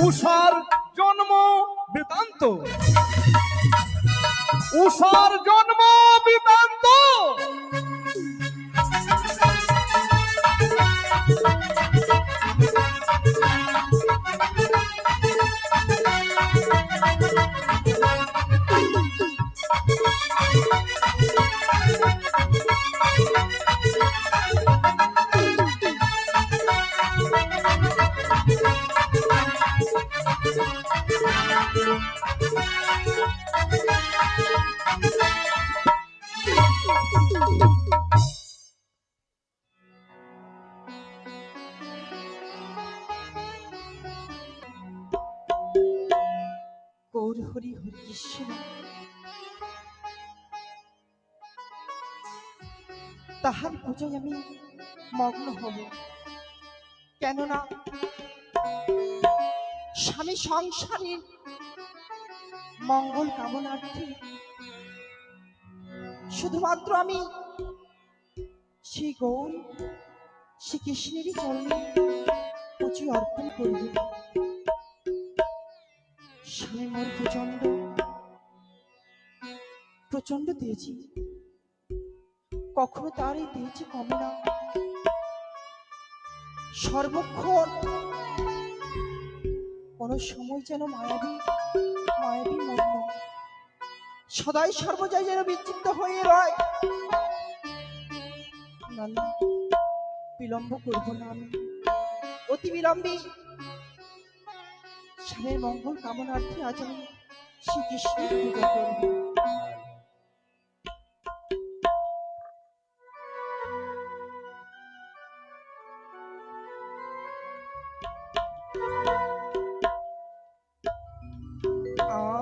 উষার জন্ম বৃতান্ত, উষার জন্ম বৃতান্ত। গৌর হরি হরি কৃষ্ণ। তাহার পূজায় আমি মগ্ন হব, কেননা স্বামী সংসারের মঙ্গল কামনার্থে শুধুমাত্র আমি সেই গৌর শ্রীকৃষ্ণেরই চরণে পুজো অর্পণ করব। স্বামী মোর প্রচন্ড প্রচন্ড দিয়েছি, কখনো তার এই দিয়েছি কমে না। সর্বক্ষণ কোন সময় যেন মায়াবী মায়াবী মগ্ন, সদাই সর্বজয় যেন বিচিত্ত হয়ে রয়। না না, বিলম্ব করব না আমি, অতি বিলম্বে স্বামীর মঙ্গল কামনার্থে আজ আমি শ্রীকৃষ্ণের পূজা করব।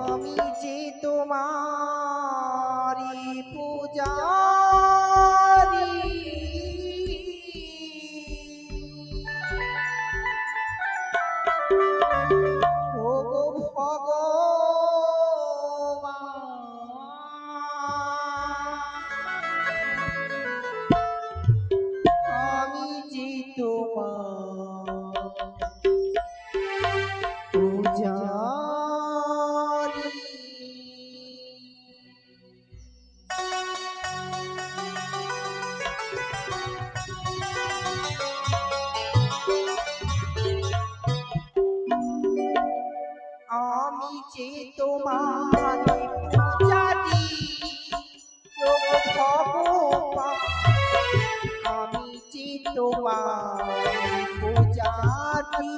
আমি যে তোমারি পূজারি, ও গো ভগবান, আমি যে তোমার পূজারি। আমি যে তোমার পূজারি, ও ভগবান, আমি যে তোমার পূজারি,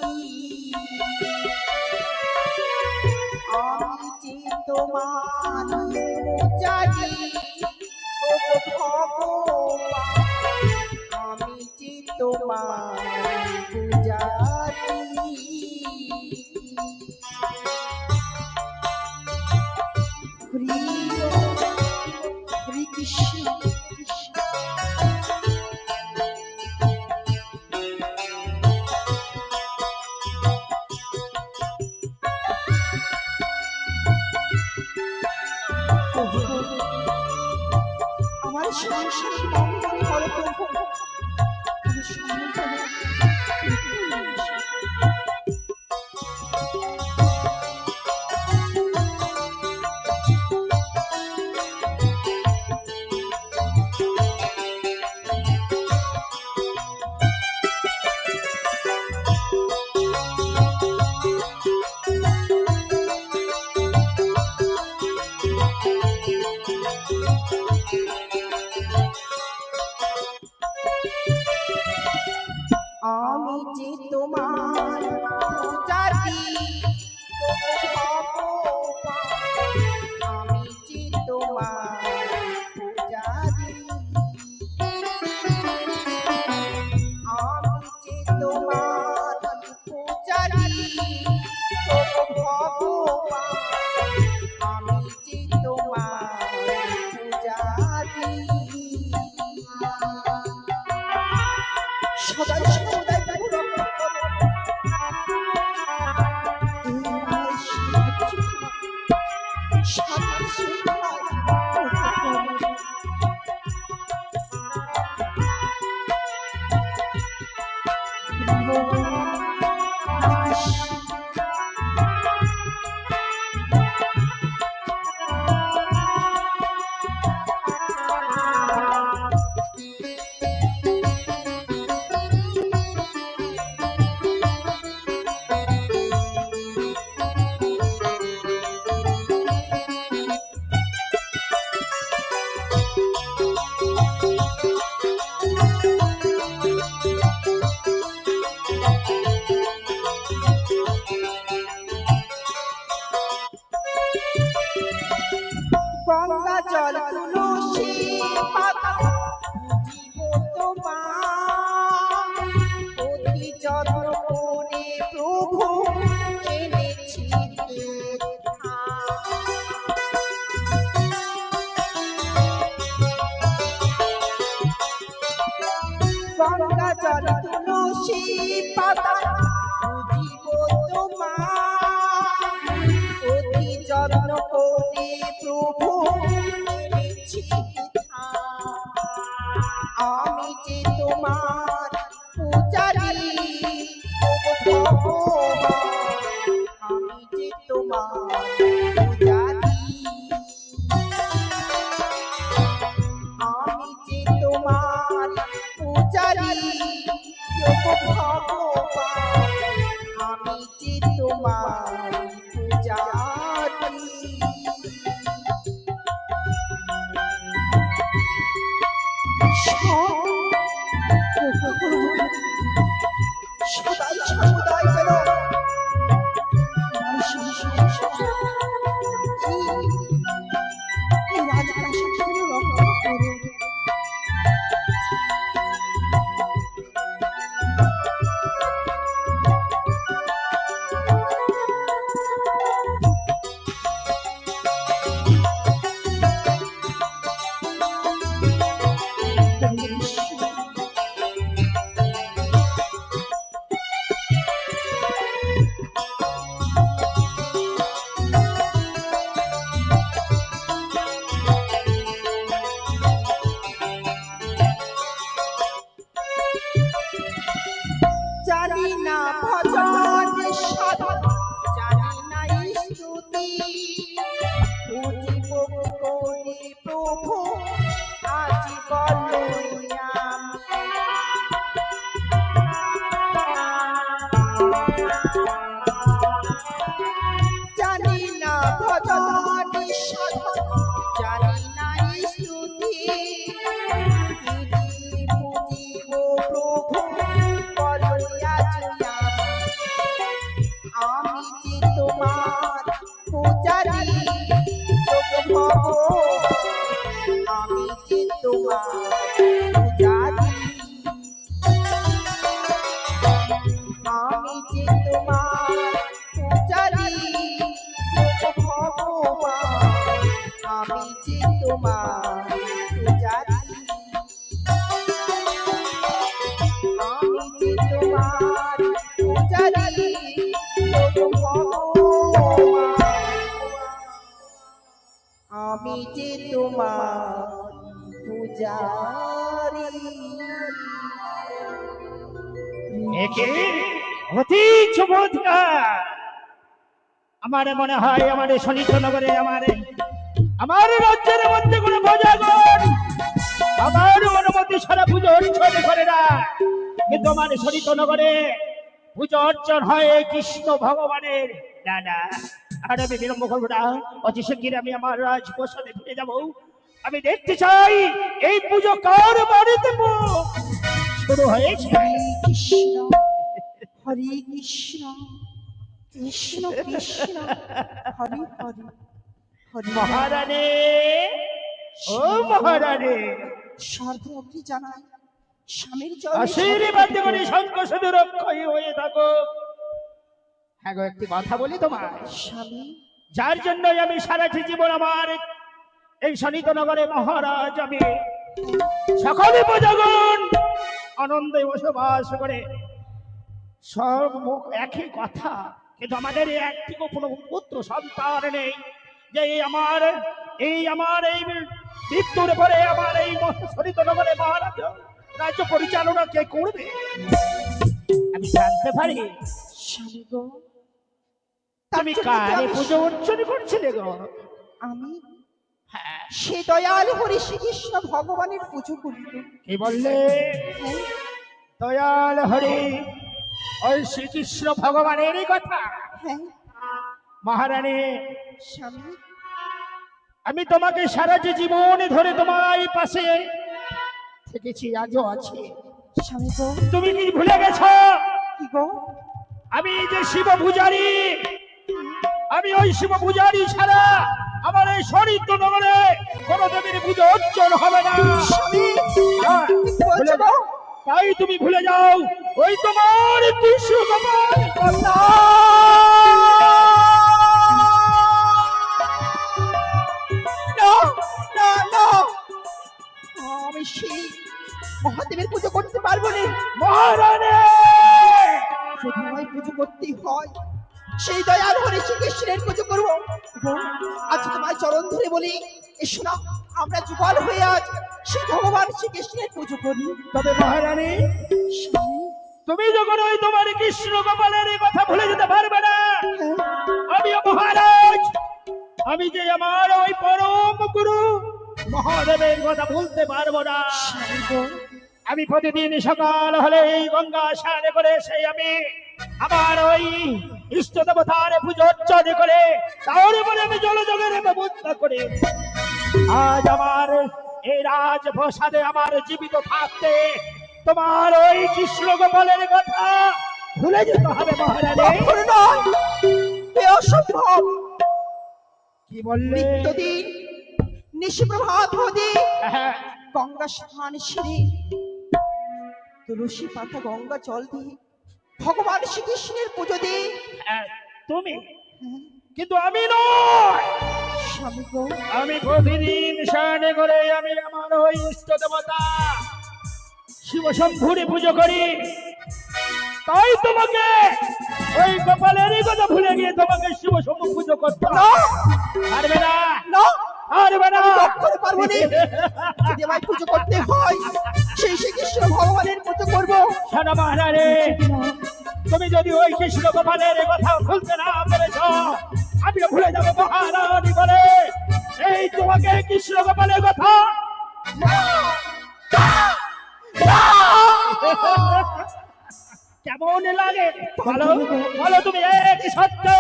আমি যে তোমার পূজারি, ও ভগবান, আমি যে তোমার পূজারি। হরি হরি কৃষ্ণ কৃষ্ণ। আমার সংসারের মঙ্গল করো প্রভু, আমার সংসারে আমি যে তোমার পূজারি, ও ভগবান, আমি যে তোমার পূজারি, আমি যে তোমার পূজারি, ও ভগবান, আমি যে তোমার পূজারি। সদাই সর্বদাই প্রভু রক্ষা করো, এই আমার গঙ্গা জল তুলসী পাতা জীব তোমার অতি যত্ন করে প্রভু এনেছি গঙ্গা জল তুলসী পাতা জীব তোমার অতি যত্ন করে প্রভু এনেছি আমি যে তোমার পূজারি ও ভগবান, আমি যে তোমার পূজারি, আমি যে তোমার পূজারি ও ভগবান, আমি যে তোমার পূজারি। সদাই সর্বদাই যেন এই রাজপ্রাসাদ রক্ষা করুন। জানি না ভজন সাধন, জানি না স্তুতি, বুঝিব করে প্রভু আজি বলই আমি। জানি না ভজন সাধন, জানি না স্তুতি, বুঝিব প্রভু বলই আজি আমি যে তোমার পূজারি ভগবান, আমি যে তোমার পূজারি, আমি যে তোমার পূজারি ভগবান, আমি যে তোমার পূজারি, আমি যে তোমার পূজারি আমি যে তোমার পূজারি। একে অতি চমৎকার। আমার মনে হয় আমার শনিতনগরে আমার রাজ্যের মধ্যে কোনো ভোজাগর আমার অনুমতি সারা পুজো অর্চনে করে না, কিন্তু আমার শনিতনগরে পুজো অর্চন হয় কৃষ্ণ ভগবানের। না না, আর আমি বিলম্ব করবো না, অতি শিগগির আমি আমার রাজপ্রাসাদে ফিরে যাব। আমি দেখতে চাই এই পুজো কার বাড়িতে শুরু হয়েছে। হরে কৃষ্ণ, কৃষ্ণ কৃষ্ণ হরে হরে, হরে মহারানী, ও মহারানী, সর্বজ্ঞ জানাই স্বামীর আশীর্বাদ করে সংকোচ রক্ষই হয়ে থাকো। হ্যাঁ গো, একটি কথা বলি তোমার, স্বামী, যার জন্য আমি সারাটি জীবন আমার এই শনিতনগরে মহারাজ আমি সকলে প্রজাগণ আনন্দে বসবাস করে, সব মুখ একই কথা, কিন্তু আমাদের একটি কোনো পুত্র সন্তান নেই। যে আমার এই মৃত্যুর পরে আমার এই শনিতনগরে মহারাজ রাজ্য পরিচালনা কে করবে? আমি জানতে পারি। স্বামী গো, তুমি তার জন্য তো কারে আমি- পুজো অর্চনা করছিলে গো? আমি হ্যাঁ, সে দয়াল হরি শ্রীকৃষ্ণ ভগবানের পুজো করিব। কি বললে? হ্যাঁ, দয়াল হরি ওই শ্রীকৃষ্ণ ভগবানেরই কথা। হ্যাঁ মহারানী, স্বামী, আমি তোমাকে সারা জীবন ধরে তোমার পাশে থেকেছি, আজও আছি। স্বামী গো, তুমি কি ভুলে গেছ কি গো? আমি যে শিব পূজারী? আমি ওই শিব পূজারী ছাড়া আমার এই শরীর নগরে কোন দেবীর পুজো অর্চন হবে না। স্বামী, হ্যাঁ, কি বলছো ভুলে গো? যাও। তাই তুমি ভুলে যাও ওই তোমার কৃষ্ণ গোপাল কথা। না, না, না, আমি সেই মহাদেবের পুজো করতে পারবো না। মহারানী, যদি আমায় পুজো করতেই হয়, সেই দয়াল হরে শ্রীকৃষ্ণের পুজো করবো। এবং আজ তোমার চরণ ধরে বলি, এসো না, আমরা যুগল হয়ে আজ সেই ভগবান শ্রীকৃষ্ণের পুজো করি। তবে মহারানী, স্বামী, তুমি যখন ওই তোমার কৃষ্ণ গোপালের এই কথা ভুলে যেতে পারবে না, হ্যাঁ, আমিও মহারাজ, আমি যে আমার ওই পরম গুরু মহাদেবের কথা ভুলতে পারবো না। স্বামী গো, আমি প্রতিদিন সকাল হলে এই গঙ্গা স্নান করে সেই আমি আমার ওই ইষ্ট দেবতার পুজো অর্চনা করে তারপরে আমি জলযোগের ব্যবস্থা করে আজ আমার এই রাজপ্রাসাদে আমার জীবিত থাকতে তোমার ওই কৃষ্ণ গোপালের কথা ভুলে যেতে হবে মহারানী। কখনো নয়, এ অসম্ভব। কি বললে? নিত্যদিন নিশিপ্রভাত হতে হ্যাঁ, গঙ্গা স্নান সেরে তুলসী পাতা গঙ্গা জল দিয়ে ভগবান শ্রীকৃষ্ণের পুজো দিয়ে, হ্যাঁ, তুমি, হ্যাঁ, কিন্তু আমি নয়। স্বামী গো, আমি প্রতিদিন স্নান করে আমি আমার ওই ইষ্ট দেবতা শিব শম্ভুরে পুজো করি। তাই তোমাকে ওই গোপালেরই কথা ভুলে গিয়ে তোমাকে শিব শম্ভু পুজো করতে হবে। পারবে না, না, পারবে না। কখনো পারবো না। যদি আমায় পুজো করতে হয়, সেই শ্রীকৃষ্ণ ভগবানের পুজো করবো। শোনো মহারানী, তুমি যদি ওই কৃষ্ণ গোপালের কথা ভুলতে না পেরেছ, আমিও ভুলে যাবো মহারানী বলে এই তোমাকে কৃষ্ণ গোপালের কথা। কেমন লাগে বলো, বলো তুমি এক সত্যি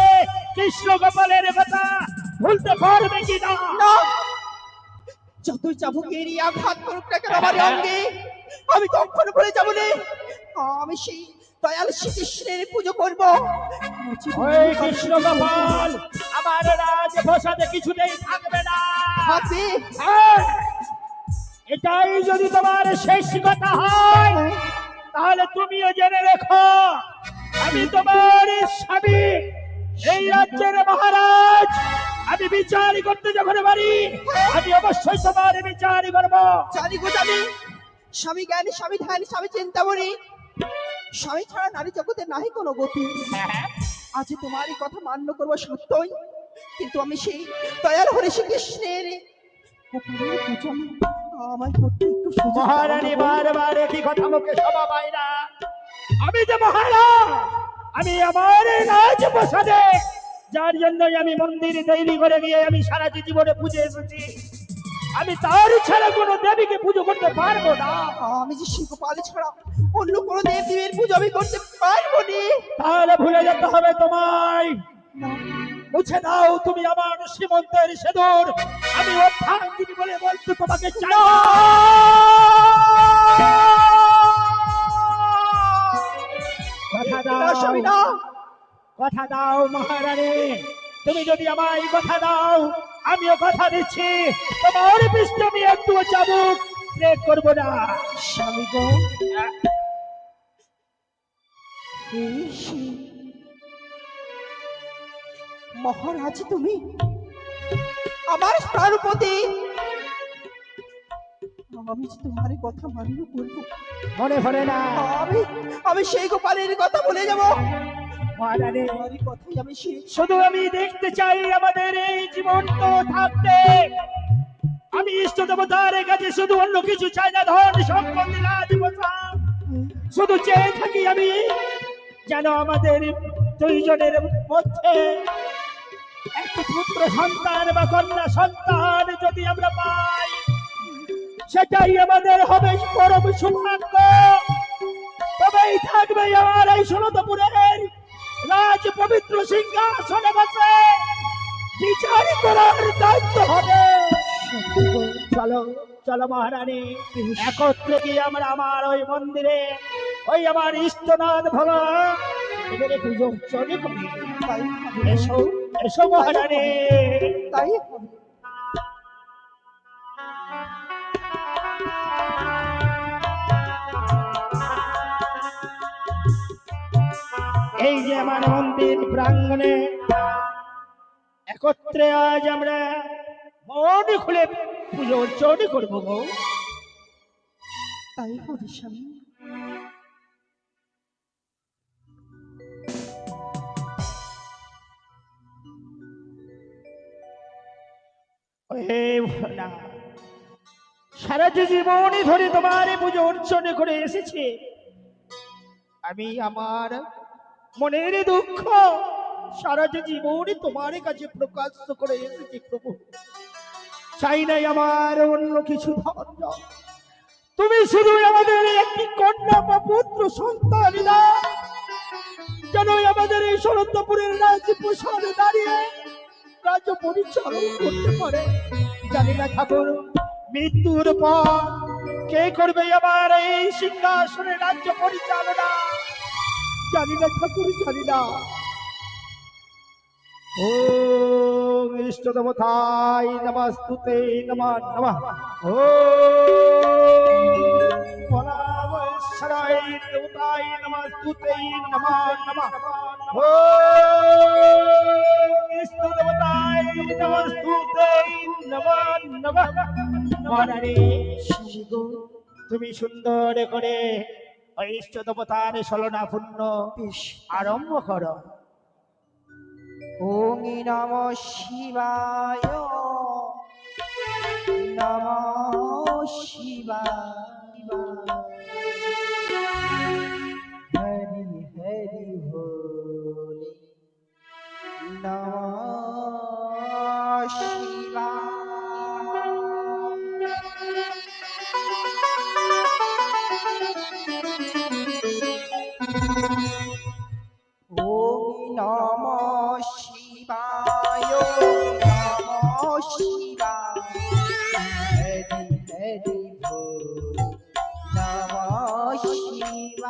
কৃষ্ণ গোপালের কথা ভুলতে পারবে কি না? না, যতই চাবুকেরই আঘাত করুক না কেন আমার অঙ্গে, আমি কখনো ভুলে যাবো না। আমি সেই দয়াল শ্রীকৃষ্ণের পুজো করবো। ওই কৃষ্ণ গোপাল আমার রাজপ্রাসাদে কিছুতেই থাকবে না। থাকবে, হ্যাঁ, এটাই যদি তোমার শেষ কথা হয় তাহলে তুমিও জেনে রেখো আমি তোমার স্বামী, এই রাজ্যের মহারাজ। আমি বিচার করতে যখন পারি আমি অবশ্যই তোমার বিচার করব। জানি গো জানি, স্বামী জ্ঞানী, স্বামী ধ্যান, স্বামী চিন্তামণি, স্বামী ছাড়া নারী জগতে নাহি কোনো গতি। আজ তোমারই কথা মান্য করবো সত্যই, কিন্তু আমি সেই দয়াল হরে শ্রীকৃষ্ণের গোপালের পুজো আমায় করতে একটু সুযোগ দাও না মহারানী গো। বারবার একই কথা মুখে শোভা পায় না। আমি যে মহারাজ, আমি আমার রাজপ্রাসাদে যার জন্য আমি মন্দির তৈরি করে গিয়ে আমি সারা জীবনে পুজো এসেছি, আমি তার ছাড়া কোনো দেবীকে পুজো করতে পারবো না। আমি যে সেই গোপাল ছাড়া অন্য কোনো দেব দেবীর পুজো আমি করতে পারবো না। তাহলে ভুলে যেতে হবে তোমায়। মুছে দাও তুমি আমার সীমন্তের সিঁদুর। আমি অর্থাঙ্গিনী বলে বলতে তোমাকে চাই না। কথা না, দাও, স্বামী না, কথা দাও মহারানী। তুমি যদি আমায় কথা দাও আমিও কথা দিচ্ছি তোমার পৃষ্ঠ আমি একটুও চাবুক ব্রেক করবো না। স্বামী গো, এই সেই মহারাজ তুমি আমার প্রাণপতি, আমি যে তোমার এই কথা মান্য করবো। মনে পড়ে না আমি আমি সেই গোপালের কথা বলে যাব। মহারানী? তোমার এই কথাই আমি সেই শুধু আমি দেখতে চাই আমাদের এই জীবন তো থাকতে আমি ইষ্ট দেবতার কাছে শুধু অন্য কিছু চাই না, ধন সম্পত্তি রাজপ্রাসাদ শুধু চেয়ে থাকি আমি যেন আমাদের দুইজনের মধ্যে একটি পুত্র সন্তান বা কন্যা সন্তান যদি আমরা পাই, সেটাই আমাদের হবে পরম সৌভাগ্য। তবেই থাকবে আমার এই সনতপুরের রাজ পবিত্র সিংহাসনে বসে বিচার করার দায়িত্ব হবে। চলো চলো মহারানী, একত্রে গিয়ে আমরা আমার ওই মন্দিরে ওই আমার ইষ্টনাথ ভগবান এবারে পুজো চলে করি। তাই হবে। এসো এসো মহারানী। তাই হবে। এই যে আমার মন্দির প্রাঙ্গণে একত্রে আজ আমরা মন খুলে পুজো অর্চনা করবো গো। তাই হবে স্বামী। হে ভোলা, সারা জীবনই ধরে তোমার পুজো অর্চনা করে এসেছি আমি। আমার মনের দুঃখ সারা জীবনই তোমার কাছে প্রকাশ করে এসেছি প্রভু। চাই নাই আমার অন্য কিছু ধন্য, তুমি শুধু আমাদের একটি কন্যা বা পুত্র সন্তান দাও, যেন আমাদের এই শরৎপুরের রাজপ্রসাদে দাঁড়িয়ে রাজ্য পরিচালন করতে পারে। জানি না ঠাকুর, মৃত্যুর পর কে করবে আমার এই সিংহাসনে রাজ্য পরিচালনা, জানি না ঠাকুর, জানি না। ওম ইষ্ট দেবতায় নমস্তুতে নমঃ নমঃ। ওম ভোলাবৈশ্বরায় দেবতায় নমস্তুতে নমঃ নমঃ। ওম ইষ্ট দেবতায় নমস্তুতে নমঃ নমঃ। মহারানী, স্বামী গো, তুমি সুন্দর করে ওই ইষ্ট দেবতার সলনা পূর্ণ বেশ। আরম্ভ করো। ওং নমঃ শিবায়, নমঃ শিবায়। হরি হরি ভোলে, নমঃ শিবায়। ওম নমঃ শিবায়, নমঃ শিবায়। হরি হরি বল, নমঃ শিবায়।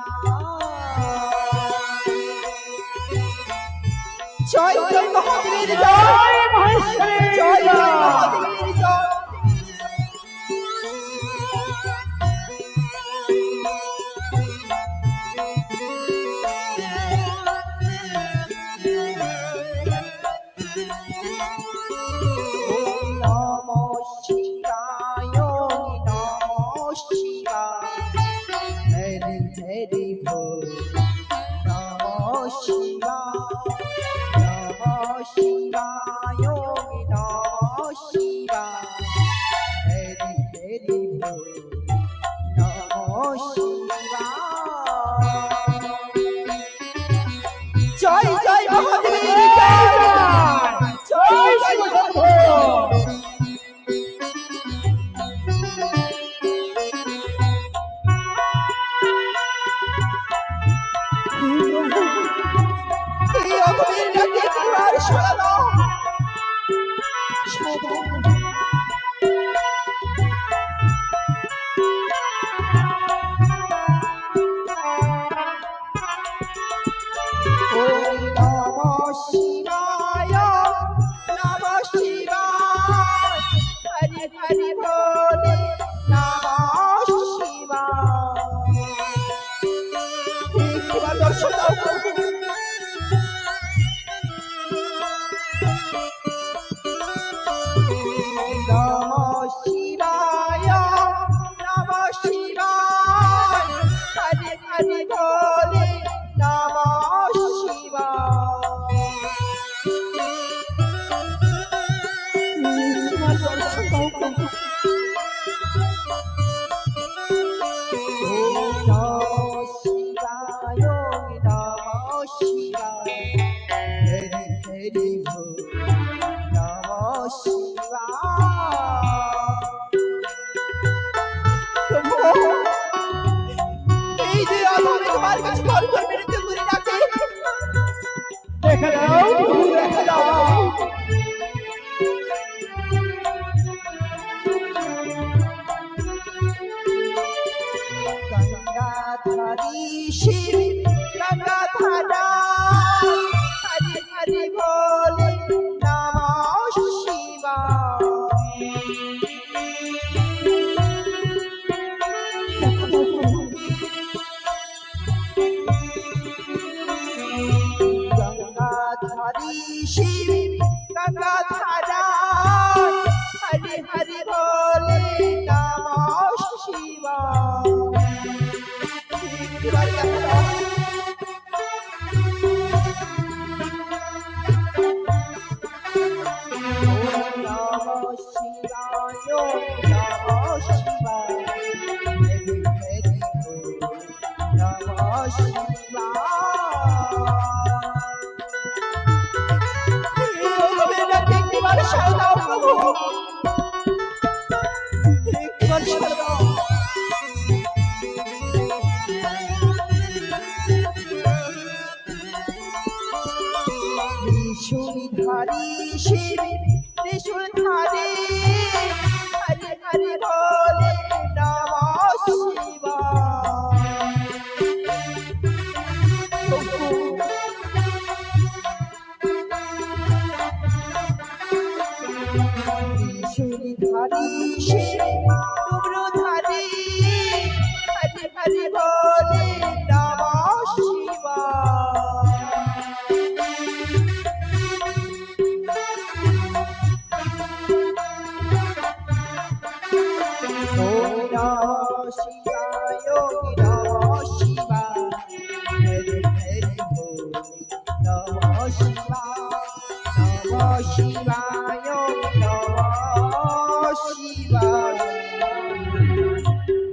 জয় জয় মহাদেবের জয়, জয় মহেশ্বরের জয় জয় জয়। মহাদেবের জয়। ওম নমঃ শিবায়, নমঃ শিবায়। হরি হরি বল, নমঃ শিবায়। নমঃ শিবায়, নমঃ শিবায়। হরি হরি বল, নমঃ শিবায়। জয় জয় মহাদেবের জয়, জয় জয় মহাদেবের জয়। এই অগমের ডাকে একবার সাড়া দাও, সাড়া দাও। ওম নমঃ শিবায়, নমঃ শিবায়। হরি হরি বলে, নমঃ শিবায়। একবার দর্শন দাও প্রভু। নমঃ শিবায়, নমঃ শিবায়। হরি হরি বলে, নমঃ শিবায়। হরি হরি বল নমঃ শিবায়। প্রভু, এই যে আজ আমি তোমার কাছে কর কর বিনতি করি ডাকি, দেখা দাও প্রভু দেখা দাও। গঙ্গাধারী শিব গঙ্গাধারা, হরি হরি বলে নমঃ শিবায়। গঙ্গাধারী শিব গঙ্গাধারা, হরি হরি বলে নমঃ শিবায়। এবার দেখা দাও। ওম নমঃ শিবায়, ওম নমঃ শিবায়, হরি হরি বল নমঃ শিবায়। একবার সাড়া দাও প্রভু, একবার সাড়া দাও। ত্রিশূলধারী শিব ত্রিশূলধারী, হরি হরি বলে নমঃ শিবায়। ত্রিশূলধারী শিব ডুমরুধারী, হরি হরি বলে নমঃ শিবায়। ওম নমঃ শিবায়, ওম নমঃ শিবায়, হরি হরি বল নমঃ শিবায়। নমঃ শিবায়, ওম নমঃ শিবায়,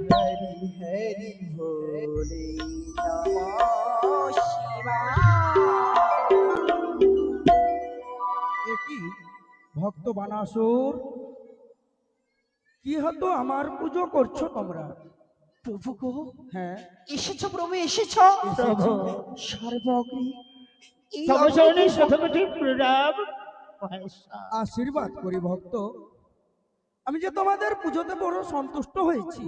হরি হরি বলে নমঃ শিবায়। একই ভক্ত বানাসুর, কি হতো আমার পুজো করছো তোমরা? প্রভু গো, হ্যাঁ, এসেছো প্রভু এসেছো। প্রভু সর্বগ্রী এই তবে চরণে অগ্নি- শতকোটি প্রণাম মহেশ্বর। আশীর্বাদ করি ভক্ত। আমি যে তোমাদের পুজোতে বড় সন্তুষ্ট হয়েছি।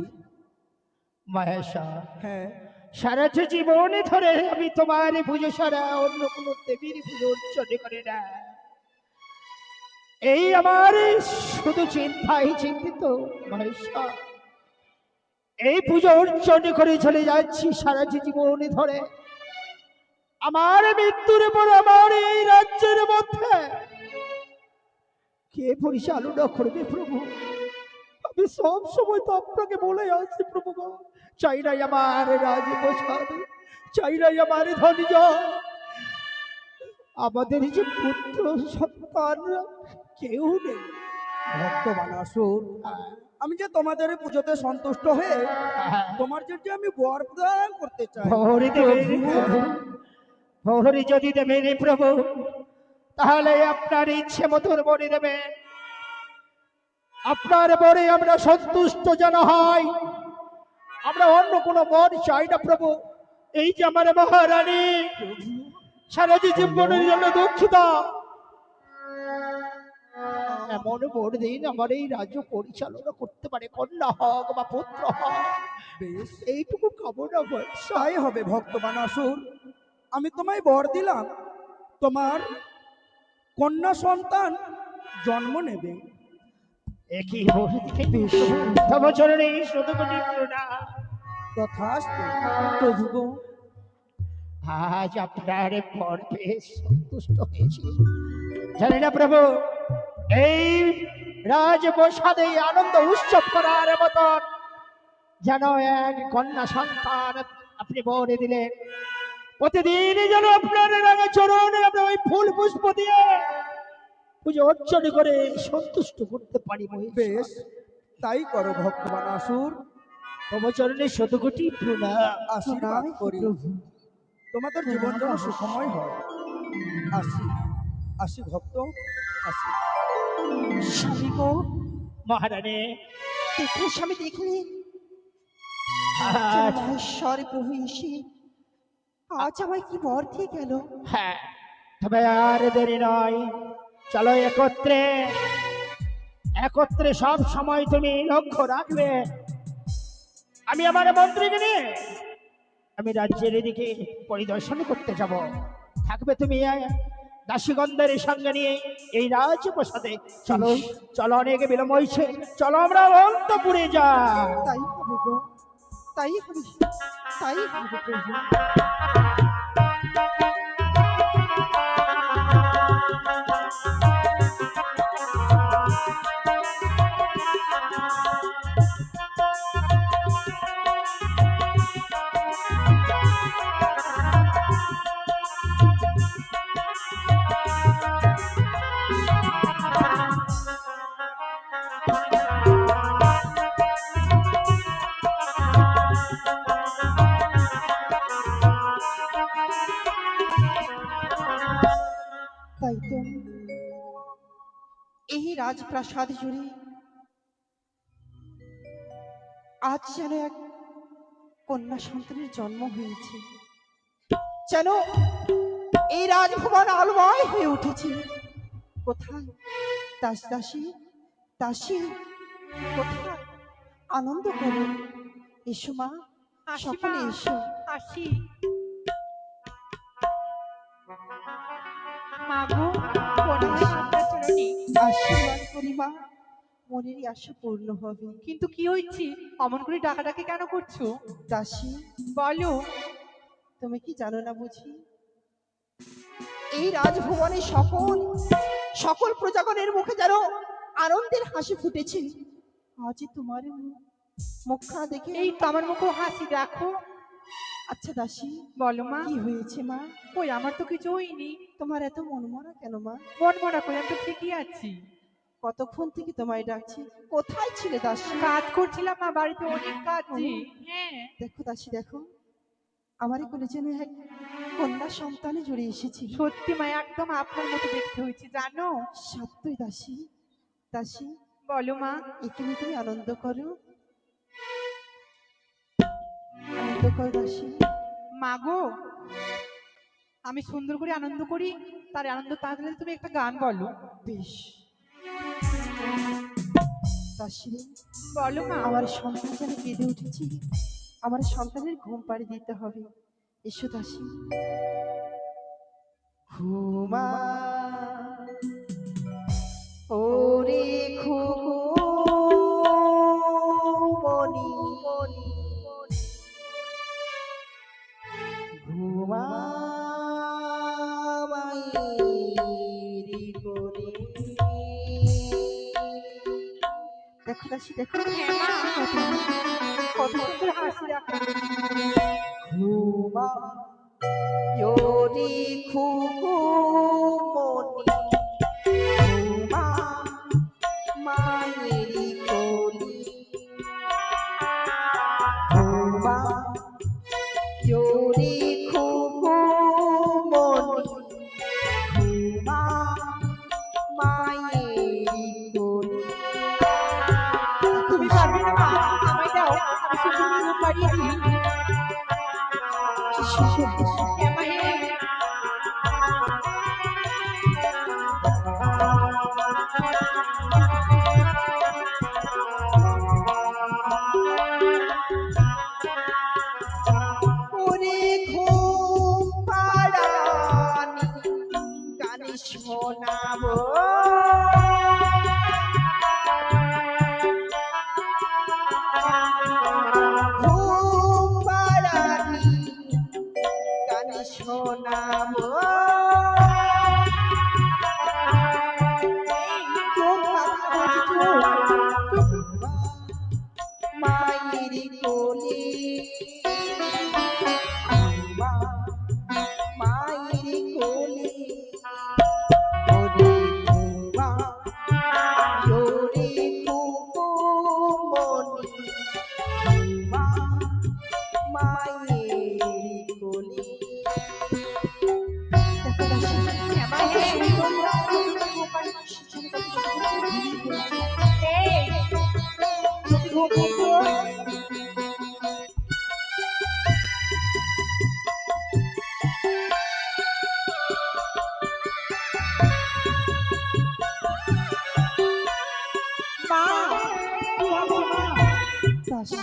মহেশ্বর, হ্যাঁ, সারাটা জীবনে ধরে আমি তোমার পুজো ছাড়া অন্য কোনো দেবীর পুজো উচ্চনে করি না। এই আমার শুধু চিন্তাই চিন্তিত মহেশ্বর। এই পুজো উচ্চনে করে চলে যাচ্ছি সারাটি জীবনে ধরে। আমার মৃত্যুর পর আমার এই রাজ্যের মধ্যে কে পরিচালনা করবে প্রভু? আমি সব সময় তো আপনাকে বলে আসছি প্রভু গো, চাই নাই আমার রাজপ্রসাদ, চাই নাই আমার ধৈর্য, আমাদের যে পুত্র সন্তান কেউ নেই। ভক্ত বানাসুর, আমি যে তোমাদের পুজোতে সন্তুষ্ট হয়ে তোমার যে আমি বর প্রদান করতে চাই। ভৌরি দেবেন ভৌরি যদি দেবেন প্রভু, তাহলে আপনার ইচ্ছে মতন বরে দেবেন। আপনার বরে আমরা সন্তুষ্ট যেন হয়, আমরা অন্য কোনো বর চাই না প্রভু। এই যে আমার মহারানী সারা জীবনের জন্য দুঃখিত, এমন বর দিন আমার এই রাজ্য পরিচালনা করতে পারে, কন্যা হোক বা পুত্র হোক, বেশ, এইটুকু কামনা বয়স। তাই হবে ভক্ত বানাসুর। আমি তোমায় বর দিলাম, তোমার কন্যা সন্তান জন্ম নেবে। একই তব চরণে শতকোটি প্রণাম। তথাস্তু প্রভু গো। আজ আপনার পর বেশ সন্তুষ্ট হয়েছি। জানি না প্রভু, এই রাজপ্রসাদে আনন্দ উৎসব করার মতন যেন এক কন্যা সন্তান আপনি বরে দিলেন। প্রতিদিন যেন আপনার রাঙা চরণে আমরা ওই ফুল পুষ্প দিয়ে পুজো অর্চন করে সন্তুষ্ট করতে পারি। বেশ, তাই করো ভক্ত বানাসুর। তব চরণে শতকোটি প্রণাম। আশীর্বাদ করি। প্রভু। তোমাদের জীবন যেন সুখময় হয়। আসি আসি ভক্ত, আসি। স্বামী গো, মহারানী, দেখলে স্বামী দেখলে, যেন আজ মহেশ্বর প্রভু এসে আজ আমায় কি বর দিয়ে গেল। হ্যাঁ, তবে আর দেরি নয়, চলো একত্রে, একত্রে সব সময় তুমি লক্ষ্য রাখবে। আমি আমার মন্ত্রীকে নিয়ে আমি রাজ্যের এদিকে পরিদর্শন করতে যাব। থাকবে তুমি দাসীগন্ধের সঙ্গে নিয়ে এই রাজপ্রসাদে। চলো চলো, অনেক বিলম্ব হয়েছে, চলো আমরা অন্তপুরে যাই। তাই হবে গো, তাই হবে, তাই হবে প্রভু। তাই তো এই রাজপ্রাসাদ জুড়ে আজ যেন এক কন্যা সন্তানের জন্ম হয়েছে, যেন এই রাজভবন আলোময় হয়ে উঠেছে। কোথায় দাস দাসী, দাসী কোথায়? আনন্দ করো, এসো মা, সকলে এসো। আসি মাগো, প্রণাম আপনার চরণে। আশীর্বাদ করি মা, মনেরই আশা পূর্ণ হবে। কিন্তু কি হয়েছে, অমন করে ডাকাডাকি কেন করছো? দাসী, বলো। তুমি কি জানো না বুঝি, এই রাজভবনে সকল সকল প্রজাগণের মুখে যেন আনন্দের হাসি ফুটেছে। আজ তোমার মুখখানা দেখে এই তো আমার মুখে হাসি, দেখো। আচ্ছা দাসী, বলো মা। কি হয়েছে মা? কই, আমার তো কিছু হয়নি। তোমার এত মনমরা কেন মা? মন মরা করে, আমি তো ঠিকই আছি। কতক্ষণ থেকে তোমায় ডাকছি, কোথায় ছিলে দাসী? কাজ করছিলাম মা, বাড়িতে অনেক কাজ যে। ও। হ্যাঁ। দেখো দাসী দেখো, আমার কোলে যেন এক কন্যা সন্তানে জুড়ে এসেছি। সত্যি মা, একদম আপনার মতো দেখতে হয়েছে জানো। সত্যই দাসী, দাসী বলো মা। এখানে তুমি আনন্দ করো, আনন্দ করো দাসী। মাগো, আমি সুন্দর করে আনন্দ করি, তার আনন্দ তাহলে তুমি একটা গান বলো। বেশ দাসী, বলো মা। আমার সন্তান যেন কেঁদে উঠেছি, আমার সন্তানের ঘুম পাড়ি দিতে হবে। এসো দাসী। ঘুমা ওরে খুমনি, ঘুমা মায়েরি কোলে। দেখো দাসী দেখো, কত সুন্দর হাসি রাখো। ঘুমা ওরে খুমনি, ঘুমা মায়েরি কোলে। ঘুমা ওরে খুমনি, ঘুমা মায়েরি কোলে। তুমি পারবে না মা, আমায় দাও, আমি সুন্দর করে ঘুম পাড়িয়ে দিই। হ্যাঁ মা, হ্যাঁ। ওরে ঘুম পাড়ানি গানে শোনাবো, ঘুম পাড়ানি গানে শোনাবো। চোখ বাঁধা বলছি, চোখ মায়ের কোলে, মা মায়ের কোলে। ওরে ঘুমা ওরে খুমনি, ঘুমা মায়ের কোলে। মা কি হয়েছে মা? দাসী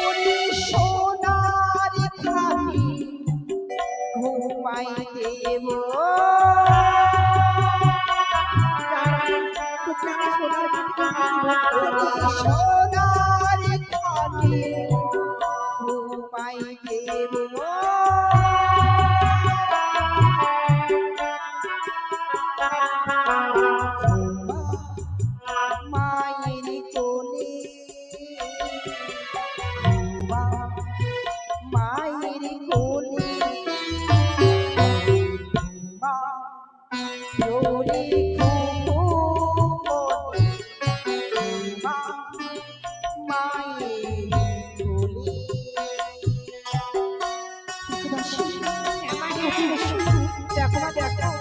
ওরে সোনার খানি ঘুমাই দেব সোনার খানি ঘুমাই দেব মায়ের কোলে ঘুমা মায়ের কোলে মা রোরে ঘুমোলে মা মায়ের কোলে দেখো না দেখো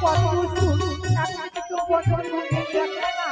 কত ফুল আপনাকে কেউ বছর ঘুরে দেখে না।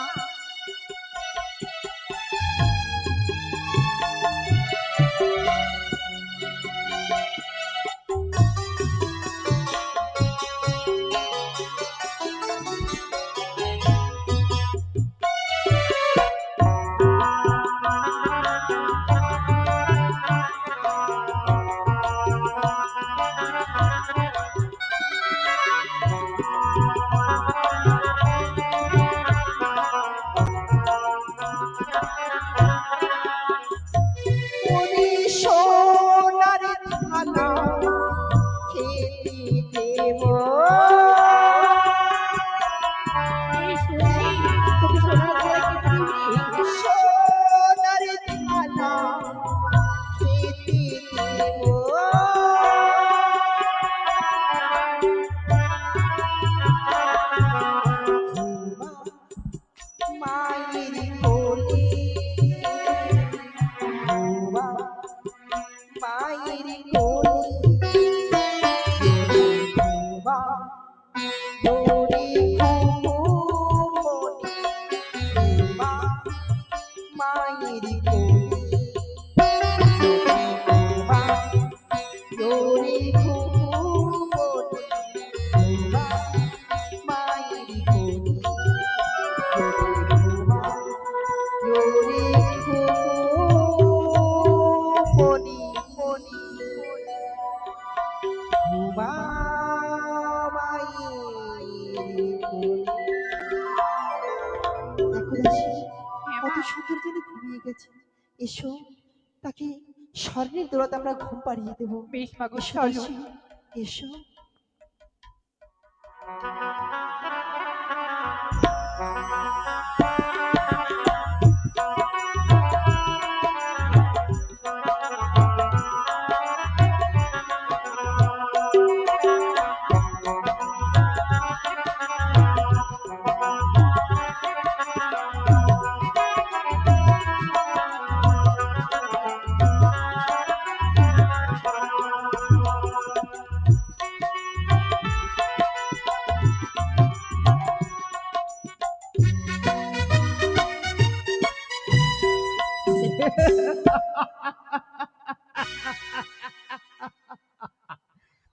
ওরে সোনার থালা খেতে দেব তোকে সোনার ঘরে খেতে দিবি? সোনার থালা খেতে দেব মায়ের কোলে ঘুমা মায়ের কোলে ঘুমা রোরে ঘুমোলে ঘুমা মায়ের কোলে ঘুমা রোরে ঘুমোলে ঘুমা মায়ের কোলে ঘুমা রোরে ঘুমোলে ঘুমা মায়ের কোলে। দেখো দাসী কত সুন্দর জেনে ঘুমিয়ে গেছে। এসো তাকে স্বর্ণের দোলাতে আমরা ঘুম পাড়িয়ে দেবো। বেশ মাগো এসো চলো। দাসী, এসো।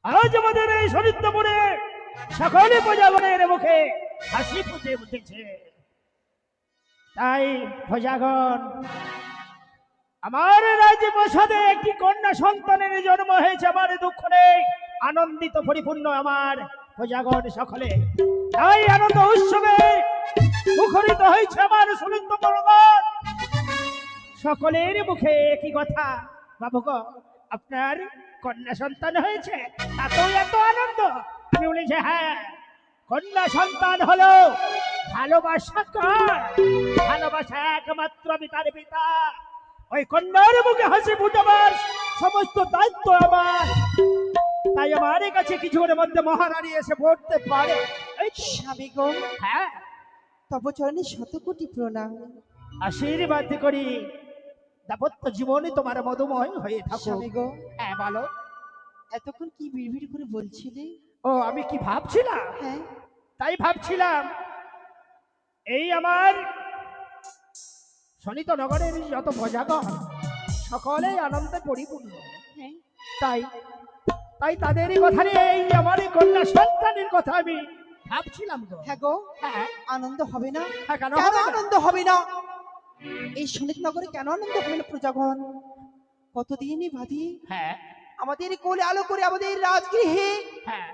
আজ আমাদের এই শরীরপুরে সকলে প্রজাগণের মুখে হাসি ফুটে উঠেছে। তাই প্রজাগণ, আমার রাজ্যে বসাদে একটি কন্যা সন্তানের জন্ম হয়েছে, আমার দুঃখ নেই, আনন্দিত পরিপূর্ণ আমার প্রজাগণ সকলে। তাই আনন্দ উৎসবে মুখরিত হয়েছে আমার শরীরপুরগণ। সকলের মুখে একই কথা, বাবু গো, আপনার কন্যা সন্তান হয়েছে, তাতেও এত আনন্দ। আমি বলেছি হ্যাঁ, কন্যা সন্তান হলো ভালোবাসা কার? ভালোবাসা একমাত্র আমি তার পিতা। ওই কন্যার মুখে হাসি ফুটাবার সমস্ত দায়িত্ব আমার। তাই আমার কাছে কিছুক্ষণের মধ্যে মহারানী এসে পড়তে পারে। এই তো। স্বামী গো, হ্যাঁ, তব চরণে শত কোটি প্রণাম। আশীর্বাদ করি দাপত্য জীবনে তোমার মধুময় হয়ে থাকো। স্বামী গো, হ্যাঁ বলো। এতক্ষণ কি বিড়বিড় করে বলছিলে? ও আমি কি ভাবছিলাম? হ্যাঁ, তাই ভাবছিলাম এই আমার শনিত নগরের যত প্রজাগণ সকলেই আনন্দে পরিপূর্ণ। হ্যাঁ, তাই তাই তাদেরই কথা নিয়ে এই আমার এই কন্যা সন্তানের কথা আমি ভাবছিলাম গো। হ্যাঁ গো, হ্যাঁ আনন্দ হবে না? হ্যাঁ, কেন কেন হবে না? আনন্দ হবে না? এই শোনিত নগরে কেন আনন্দ হবে না প্রজাগণ? কতদিনই বাদে হ্যাঁ আমাদের কোলে আলো করে আমাদের রাজগৃহে হ্যাঁ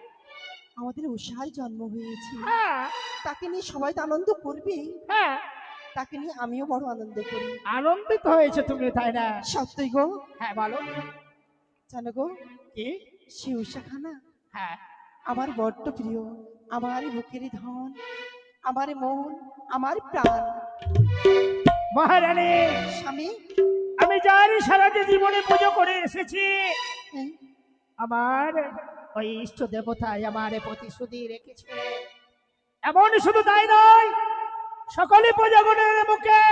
আমাদের উষার জন্ম হয়েছে। হ্যাঁ তাকে নিয়ে সবাই তো আনন্দ করবে, হ্যাঁ তাকে নিয়ে আমিও বড় আনন্দ করি। আনন্দিত হয়েছে তুমি, তাই না? সত্যই গো, হ্যাঁ বলো। জানো গো, কি? সে উষাখানা হ্যাঁ আমার বড্ড প্রিয়। আমার বুকের ধন, আমার মন, আমার প্রাণ। মহারানী, স্বামী, আমি যার সারাটি জীবনে পুজো করে এসেছি, হ্যাঁ, আমার ওই ইষ্ট দেবতাই আমার প্রতিশ্রুতি রেখেছে। এমন শুধু তাই নয়, সকলে প্রজাগণের মুখে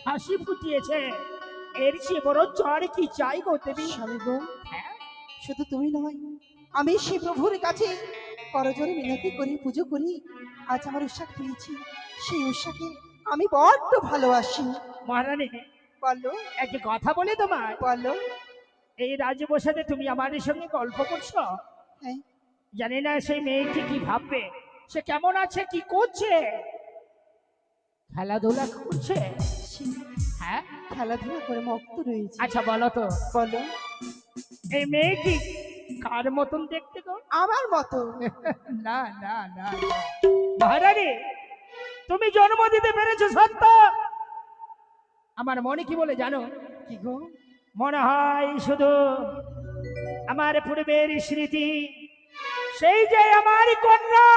হাসি ফুটিয়েছে। এর চেয়ে বড় আর কি চাই গো দেবী? স্বামী গো, হ্যাঁ, শুধু তুমি নয়, আমি সেই প্রভুর কাছে করজোরে মিনতি করি, পুজো করি। আজ আমার উৎসাহ পেয়েছি, সেই উৎসাহকে আমি বড্ড ভালোবাসি। মহারানী, বলো, একটি কথা বলি তোমায়। বলো। এই রাজপ্রসাদে তুমি আমার সঙ্গে গল্প করছো, হ্যাঁ, জানি না সেই মেয়েটি কি ভাববে। সে কেমন আছে, কি করছে? খেলাধুলা করছে? সে হ্যাঁ, খেলাধুলা করে মক্ত রয়েছে। আচ্ছা বলো তো, বলো, এই মেয়েটি কার মতন দেখতে গো? আমার মতো। না না না না। মহারানী, তুমি জন্ম দিতে পেরেছো সত্য, আমার মনে কি বলে জানো? কি গো? মনে হয় শুধু আমার পূর্বের স্মৃতি, সেই যে আমার কন্যা,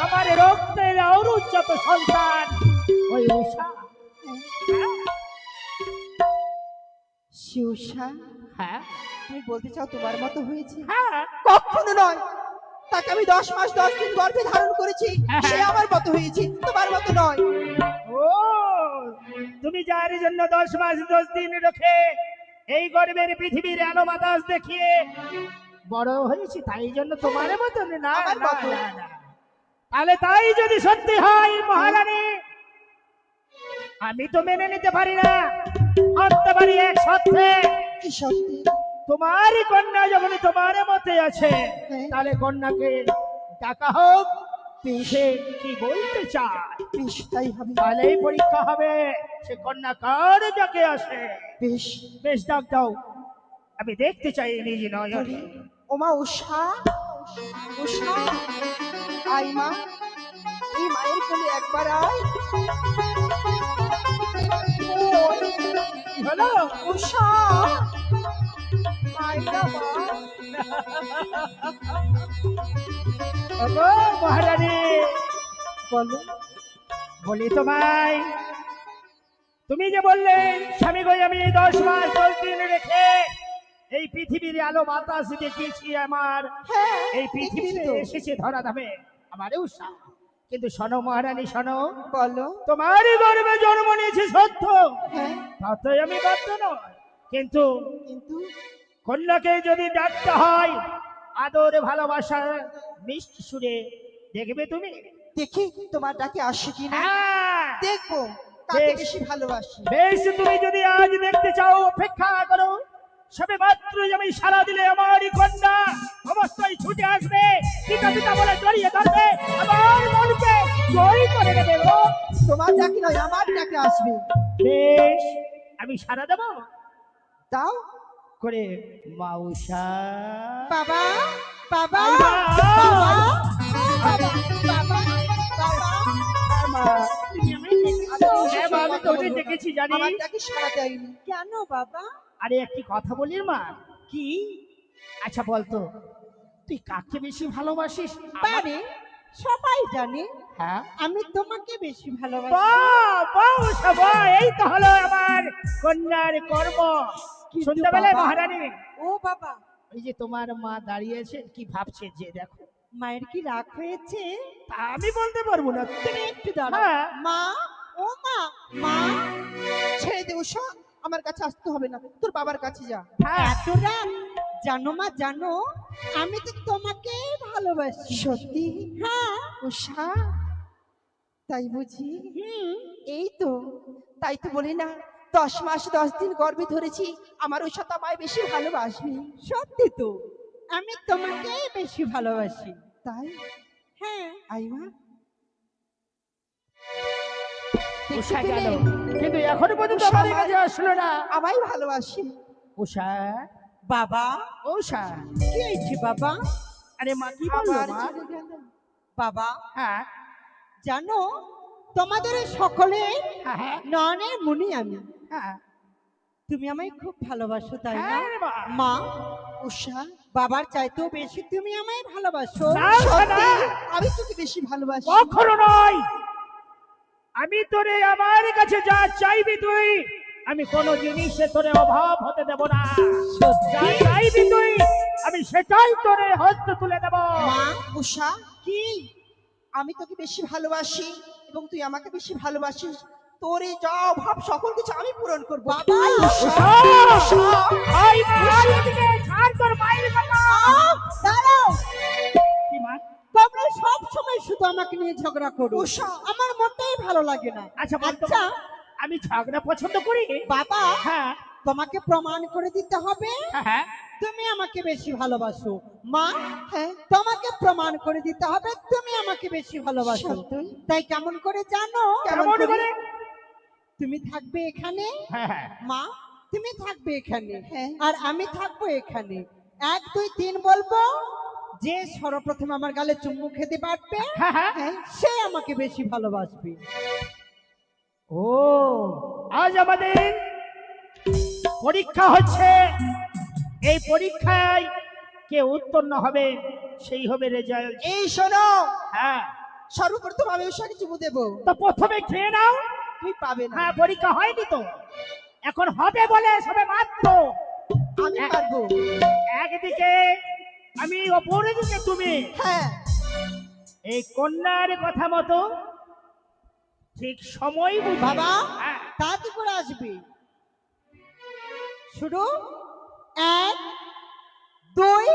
আমার রক্তের অরুজ্জত সন্তান, ওই উষা। হ্যাঁ, সে উষা, হ্যাঁ তুমি বলতে চাও তোমার মতো হয়েছে? হ্যাঁ কখনো নয়। তাকে আমি 10 মাস 10 দিন গর্ভে ধারণ করেছি, সে আমার মতো হয়েছে, তোমার মতো নয়। ও, তুমি যার জন্য 10 মাস 10 দিন রেখে এই গর্বের পৃথিবীর আলো বাতাস দেখিয়ে বড় হয়েছি, তাই জন্য তোমার মতন? না আমার না মতো। না না। তাহলে তাই যদি সত্যি হয় মহারানী, আমি তো মেনে নিতে পারি না। আনতে পারি এক সত্যি, কি সত্যি? তোমারই কন্যা যখন তোমার মতে আছে, হ্যাঁ। তাহলে কন্যাকে ডাকা হোক, সে কি বলতে চায় বেশ, তাই হবে। তাহলেই পরীক্ষা হবে সে কন্যা কার যাকে আসে। বেশ, বেশ, ডাক দাও, আমি দেখতে চাই নিজ নয়। বলি, ওমা উষা, উষা, আই মা, এই মায়ের কোলে একবার আয়। ওই, কি হলো? উষা, আয় না মা। ওগো মহারানী, বলো, বলি তোমায়, তুমি যে বললে স্বামী গো আমি 10 মাস 10 দিন রেখে এই পৃথিবীর আলো বাতাস দেখিয়েছি, আমার হ্যাঁ, এই পৃথিবীতে দেখেছি তো। এসেছে ধরা ধামে আমার উৎসাহ। কিন্তু শোনো মহারানী, শোনো, বলো, তোমারই গর্ভে জন্ম নিয়েছে সত্য, হ্যাঁ, তাতেই আমি বাধ্য নয়। কিন্তু কিন্তু কন্যাকে যদি ডাকতে হয় আদর ভালোবাসার মিষ্টি সুরে, দেখবে তুমি? দেখি তোমার ডাকে আসে কিনা, হ্যাঁ, দেখবো কাকে বেশ। বেশি ভালোবাসি। বেশ, তুমি যদি আজ দেখতে চাও অপেক্ষা করো, সবে মাত্রই আমি সারা দিলে আমারই কন্যা অবশ্যই ছুটে আসবে, পিতা পিতা বলে জড়িয়ে ধরবে, আমার মনকে জয় করে নেবে গো। তোমার ডাকে নয়, আমার ডাকে আসবে। বেশ, আমি সারা দেব দাও। করে মাউসা। বাবা, বাবা, আইমা। বাবা, বাবা, বাবা, বাবা। হ্যাঁ মা, আমি তোকে দেখেছি জানি। আমার ডাকে সাড়া দেয়নি কেন বাবা? আরে একটি কথা বলি মা। কি? আচ্ছা বলতো, তুই কাকে বেশি ভালোবাসিস? পারে সবাই জানে হ্যাঁ আমি তোমাকে বেশি ভালোবাসি। বাহ বাহ উষা বাহ, এই তো হলো আমার কন্যার কর্ম। কিন্তু শুনতে পেলে বাবা- মহারানী? ও বাবা, ওই যে তোমার মা দাঁড়িয়েছে, কি ভাবছে যে দেখো। মায়ের কি রাগ হয়েছে? তা আমি বলতে পারবো না। তুমি একটু দাঁড়াও। হ্যাঁ। মা, ও মা, মা, ছেড়ে দে উষা, আমার কাছে আসতে হবে না, তোর বাবার কাছে যা। হ্যাঁ। এত রাগ? জানো মা, জানো আমি তো তোমাকে ভালোবাসি। সত্যি? হ্যাঁ। উষা, তাই বুঝি? এই তো, তাই তো বলি না, 10 মাস 10 দিন গর্ভে ধরেছি, আমার উষা তো আমায় বেশি ভালোবাসবি। সত্যি তো, আমি তোমাকে বেশি ভালোবাসি। তাই? হ্যাঁ। আইমা, উষা দেখতে গেল, পেলে? কিন্তু এখনো পর্যন্ত উষা আমাদের আমার- কাছে আসলো না। আমায় ভালোবাসি। উষা, বাবা, উষা, কি হয়েছে বাবা? আরে মা কি বললো আবার মা? চলে গেল। বাবা, হ্যাঁ জানো তোমাদের সকলে হ্যাঁ হ্যাঁ নয়নের মনি আমি। হ্যাঁ তুমি আমায় খুব ভালোবাসো, তাই না? হ্যাঁ রে মা। মা, উষা বাবার চাইতেও বেশি তুমি আমায় ভালোবাসো। না, উষা, না। সত্যি? আমি তোকে বেশি ভালোবাসি। কখনো নয়। আমি তোরে আমার কাছে যা চাইবি তুই, আমি কোনো জিনিসে তোরে অভাব হতে দেব না। যা চাইবি তুই, আমি সেটাই তোরে হস্ত তুলে দেব। মা, উষা, কি আমি তোকে বেশি ভালোবাসি এবং তুই আমাকে বেশি ভালোবাসিস, তোর এই যা অভাব সকল কিছু আমি পূরণ করবো। বাবা, উষা, আই মা, আই এদিকে, ছাড় তোর মায়ের কথা। দাঁড়াও, কি মা? তোমরা সব সময় শুধু আমাকে নিয়ে ঝগড়া করো, আমার মোটেই ভালো লাগে না। আচ্ছা বল তো, আচ্ছা আমি ঝগড়া পছন্দ করি? বাবা, হ্যাঁ তোমাকে প্রমাণ করে দিতে হবে হ্যাঁ হ্যাঁ। তুমি আমাকে বেশি ভালোবাসো। মা, হ্যাঁ, তোমাকে প্রমাণ করে দিতে হবে তুমি আমাকে বেশি ভালোবাসো। তাই কেমন করে জানো? কেমন করে? তুমি থাকবে এখানে, হ্যাঁ হ্যাঁ মা, তুমি থাকবে এখানে, আর আমি থাকবো এখানে। 1 2 3 বলবো, যে সর্বপ্রথম আমার গালে চুম্বু খেতে পারবে, হ্যাঁ হ্যাঁ। সে আমাকে বেশি ভালোবাসবে। ও, আজ আমাদের পরীক্ষা হচ্ছে। এই পরীক্ষায় কে উত্তীর্ণ হবে সেই হবে রেজাল্ট। এই শোনো, হ্যাঁ, সর্বপ্রথম আমি উষাকে চুমু দেবো। তো প্রথমে খেয়ে নাও। তুই পাবে না। হ্যাঁ, পরীক্ষা হয়নি তো, এখন হবে বলে সবে মাত্র। আমি পারবো। একদিকে আমি, অপরদিকে তুমি। হ্যাঁ। এই কন্যার কথা মতো ঠিক সময় বুঝে- বাবা, হ্যাঁ, তাড়াতাড়ি করে আসবি। শুরু, 1 2,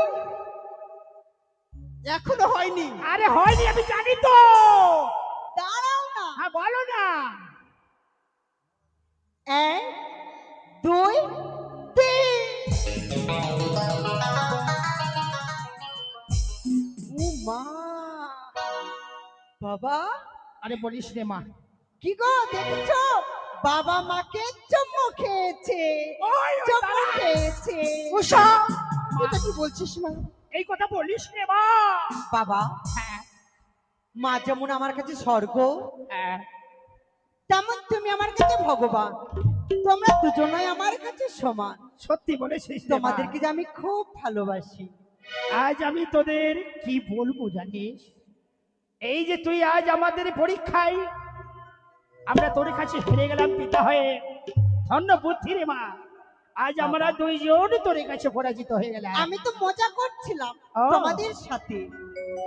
এখনো হয়নি। আরে হয়নি আমি জানি তো। দাঁড়াও না। হ্যাঁ বলো না। 1 2 3। ও মা, বাবা, আরে বলিস রে মা। কি গো দেখছো? বাবা মাকে চুমু খেয়েছে, ওই, ওই, চুমু দাঁড়া। খেয়েছে। উষা, এটা কি বলছিস মা? এই কথা বলিস রে মা। বাবা, হ্যাঁ মা যেমন আমার কাছে স্বর্গ, হ্যাঁ, তেমন তুমি আমার কাছে ভগবান। তোমরা দুজনেই আমার কাছে সমান। সত্যি বলেছিস রে মা। তোমাদেরকে যে আমি খুব ভালোবাসি। আজ আমি তোদের কি বলবো জানিস? এই যে তুই আজ আমাদের পরীক্ষায় আমরা তোর কাছে হেরে গেলাম পিতা হয়ে, ধন্য বুদ্ধি রে মা। আজ আমরা দুইজন তোর কাছে পরাজিত হয়ে গেলাম। আমি তো মজা করছিলাম ও। তোমাদের সাথে।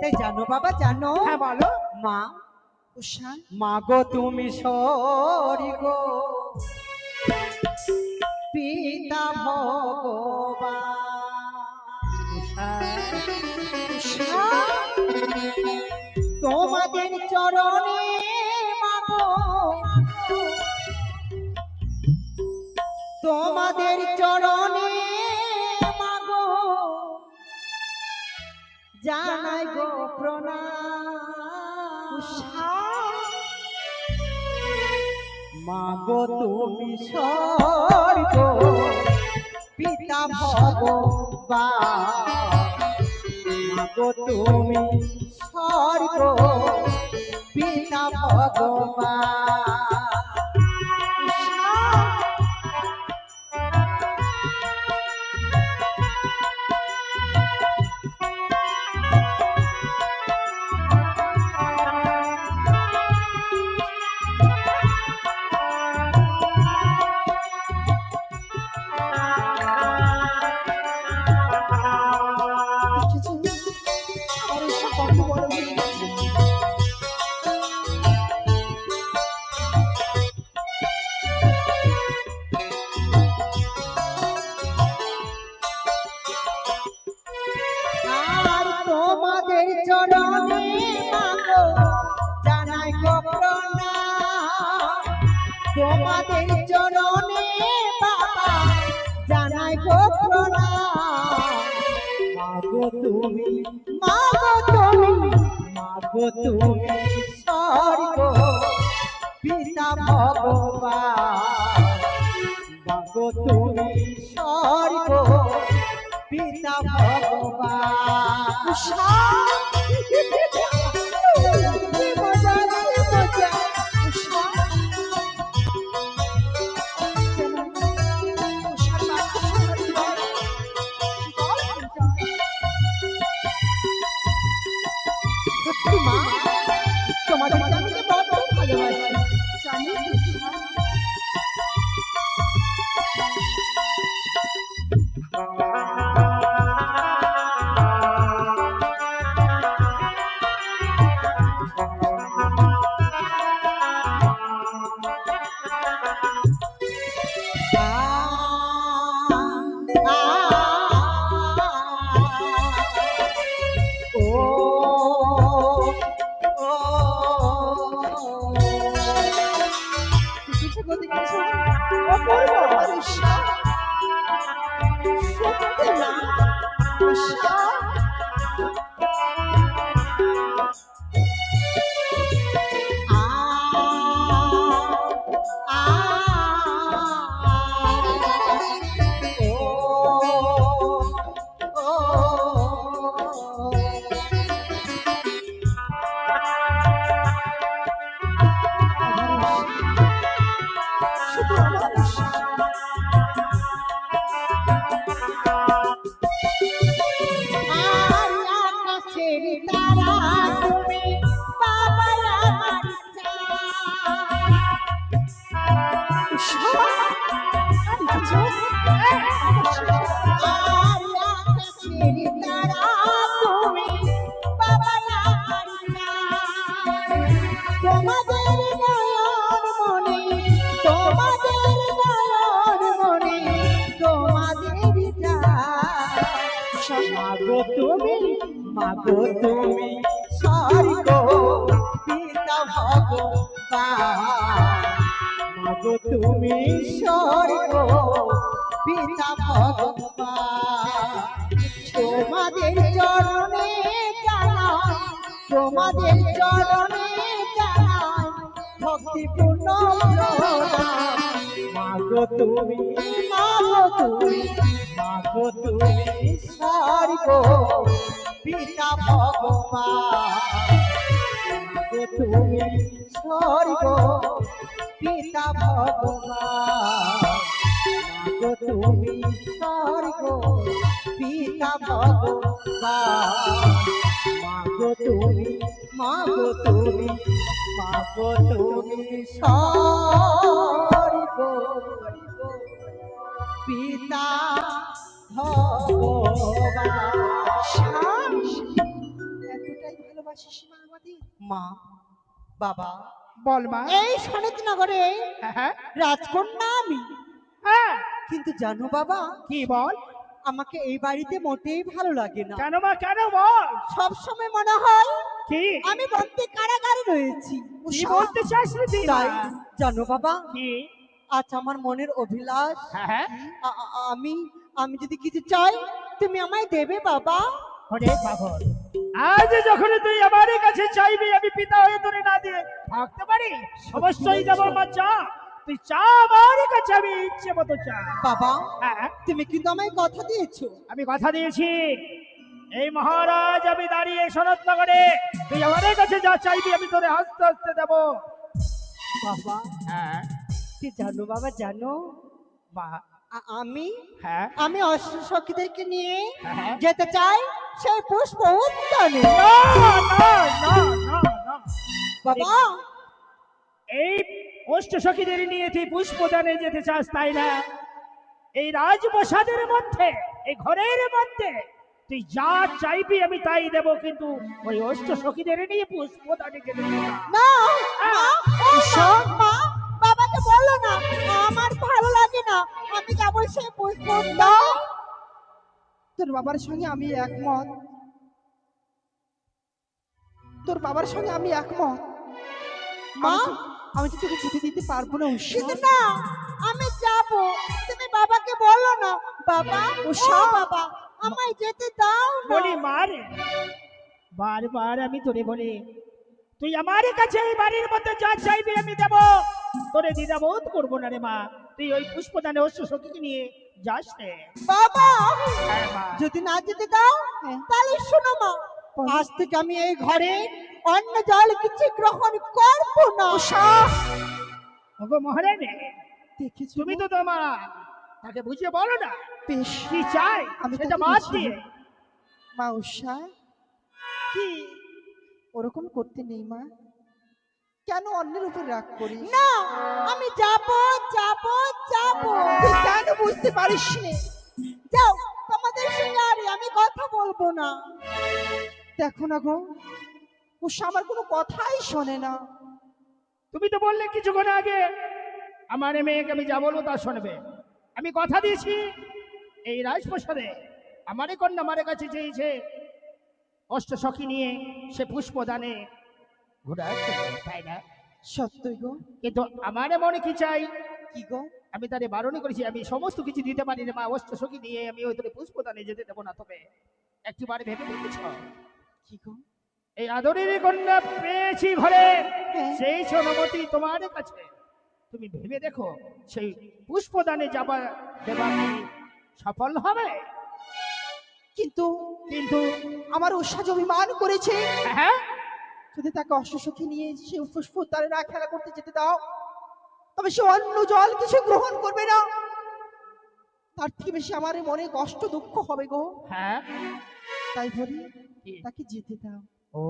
তাই জানো বাবা, জানো, হ্যাঁ বলো। মা, উষা, মা গো তুমি স্বর্গ, পিতা ভগবান। উষা, তোমাদের চরণে মাগো, তোমাদের চরণে মাগো জানাই গো প্রণাম। মাগো তুমি স্বর্গ, পিতা ভগবান। মাগো তুমি স্বর্গ, পিতা ভগবান। প্রণাম। মাগো তুমি, মাগো তুমি, মাগো তুমি স্বর্গ পিতা ভগবান। মাগো তুমি স্বর্গ পিতা ভগবান। কি মজা, কি মজা। সত্যি মা, তোমাদেরকে আমি যে বড্ড ভালোবাসি জানিস উষা? মাগো তুমি, মাগো তুমি স্বর্গ পিতা ভগবান। মাগো তুমি স্বর্গ পিতা ভগবান। তোমাদের চরণে জানাই, তোমাদের চরণে জানাই ভক্তিপূর্ণ প্রণাম। মাগো তুমি, মাগো তুমি, মাগো তুমি স্বর্গ পিতা ভগবান। মাগো তুমি স্বর্গ পিতা ভগবান। মাগো তুমি স্বর্গ পিতা ভগবান। মাগো তুমি, মাগো তুমি, মাগো তুমি স্বর্গ পিতা ভগবান। এতটাই ভালোবাসিস মা আমাদের? মা, বাবা, বল মা। এই সনেতনগরে হ্যাঁ হ্যাঁ রাজকন্যা আমি। হ্যাঁ, কিন্তু জানো বাবা, কি বল? আমাকে এই বাড়িতে মোটেই ভালো লাগে না। কেন মা, কেন বল? সব সময় মনে হয় কি আমি বন্দি কারাগারে রয়েছি। কি বলতে চাস রে তুই মা? তাই জানো বাবা, কি? আজ আমার মনের অভিলাষ, হ্যাঁ হ্যাঁ, আমি আমি যদি কিছু চাই তুমি আমায় দেবে বাবা। ওরে পাগল, আজ যখন তুই আমার কাছে চাইবি আমি পিতা হয়ে তোরে না দিয়ে থাকতে পারি? অবশ্যই যাবো মা, চা তুই চা আমার কাছে, আমি ইচ্ছে মতো চা। বাবা, হ্যাঁ, তুমি কিন্তু আমায় কথা দিয়েছো। আমি কথা দিয়েছি এই মহারাজ আমি দাঁড়িয়ে সনদনগরে, তুই আমার কাছে যা চাইবি আমি তোরে হাসতে হাসতে দেবো। বাবা, হ্যাঁ কি জানো বাবা, জানো বা আমি হ্যাঁ আমি অশ্ব সখীদেরকে নিয়ে হ্যাঁ। যেতে চাই সেই পুষ্প উদ্যানে। না না না না না, বাবা, এই অষ্ট সখীদের নিয়ে তুই পুষ্পদানে যেতে চাস তাই না? এই রাজপ্রাসাদের মধ্যে, এই ঘরের মধ্যে তুই যা চাইবি আমি তাই দেব, কিন্তু ওই অষ্ট সখীদের নিয়ে পুষ্পদানে যেতে চাস না। না শোন মা, বাবাকে বলো না আমার ভালো লাগে না, আমি যাবো সেই পুষ্প উদ্যানে। তোর বাবার সঙ্গে আমি একমত, তোর বাবার সঙ্গে আমি একমত। মা, আমি তো তোকে যেতে দিতে পারবো না উষা। কিন্তু না, আমি যাব, তুমি বাবাকে বলো না, বাবা উষা। ও বাবা আমায় যেতে দাও না। বলি মারে, বারবার আমি তোরে বলি তুই আমার কাছে এই বাড়ির মধ্যে যা চাইবি আমি দেব, তোরে দ্বিধাবোধ করবো না রে মা। তুই ওই পুষ্পদানে অশ্ব সখীকে নিয়ে যাস রে। বাবা হ্যাঁ মা। যদি না যেতে দাও হ্যাঁ। তাহলে শোনো মা, আজ থেকে আমি এই ঘরে অন্য জল কিছু গ্রহণ করব না। উষা, ওগো মহারানী, দেখেছো তুমি গো? তো তোমার তাকে বুঝিয়ে বলো না বেশ, কি চাই আমি সেটা তাকে বাদ বুঝিয়ে দিয়ে। বলবো। মা উষা, কি ওরকম করতে নেই মা। কেন অন্যের উপর রাগ করিস? না, আমি যাব যাব যাব। তুই কেন বুঝতে পারিস নে? যাও, তোমাদের সঙ্গে আর আমি কথা বলবো না। দেখো না গো, উষা আমার কোনো কথাই শোনে না। তুমি তো বললে কিছুক্ষণ আগে আমার এই মেয়েকে আমি যা বলবো তা শুনবে। আমি কথা দিয়েছি এই রাজপ্রাসাদে আমার এই কন্যা আমার কাছে চেয়েছে অষ্ট সখী নিয়ে সে পুষ্পদানে ঘোরার জন্য, তাই না? সত্যই গো। কিন্তু আমার মনে কি চাই, কি গো? আমি তারে বারণ করেছি আমি সমস্ত কিছু দিতে পারি না মা। অষ্ট সখী নিয়ে আমি ওই তোরে পুষ্পদানে যেতে দেবো না। তবে একটিবার ভেবে দেখেছ কি গো? এই আদরের কন্যা পেয়েছি ঘরে, হ্যাঁ। সেই অনুমতি তোমার কাছে। তুমি ভেবে দেখো সেই পুষ্পদানে যাবা দেবা কি সফল হবে? কিন্তু কিন্তু আমার উষা যে অভিমান করেছে, হ্যাঁ, যদি তাকে অশ্বসখী নিয়ে সে পুষ্প তারে না খেলা করতে যেতে দাও, তবে সে অন্য জল কিছু গ্রহণ করবে না। তার থেকে বেশি আমার এই মনে কষ্ট দুঃখ হবে গো। হ্যাঁ, তাই বলি কি? তাকে যেতে দাও। ও,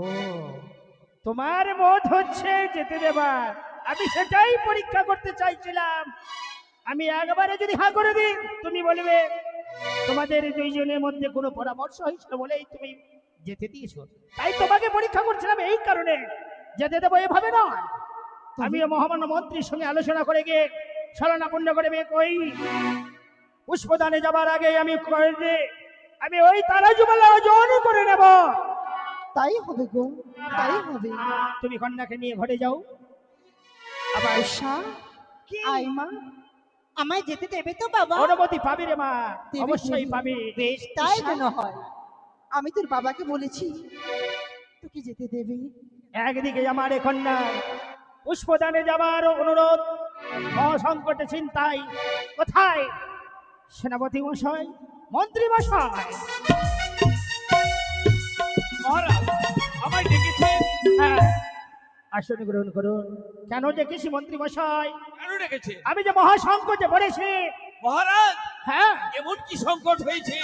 তোমার মত হচ্ছে যেতে দেবার। আমি সেটাই পরীক্ষা করতে চাইছিলাম। আমি একবারে যদি হা করে দিই তুমি বলবে তোমাদের দুইজনের মধ্যে কোনো পরামর্শ হয়েছিল বলেই তুমি যেতে দিয়েছো। তাই তোমাকে পরীক্ষা করছিলাম এই কারণে, যেতে দেবো এভাবে নয়। আমিও মহামান্য মন্ত্রীর সঙ্গে আলোচনা করে গিয়ে ছলনাপূর্ণ করে ওই পুষ্পদানে যাবার আগে আমি ওই তারাজুমালা ওজন করে নেব। তাই হবে গো, তাই হবে। তুমি কন্যাকে নিয়ে ঘরে যাও। আবার উষা, আই মা। আমায় যেতে দেবে তো বাবা? অনুমতি পাবি রে মা, দেবে, অবশ্যই দেবে। পাবি। বেশ, তাই ঈশা। যেন হয়। আমি তোর বাবাকে বলেছি তোকে যেতে দেবে। একদিকে আমার এ কন্যা পুষ্পদানে যাবার অনুরোধ, মহাসংকটে চিন্তায় কোথায় সেনাপতি মশাই, মন্ত্রী মশাই? মহারাজ আমায় ডেকেছেন? হ্যাঁ, আসন গ্রহণ করুন। কেন ডেকেছি মন্ত্রী মশাই? কেন ডেকেছেন? আমি যে মহাসংকটে পড়েছি। মহারাজ হ্যাঁ, এমন কি সংকট হয়েছে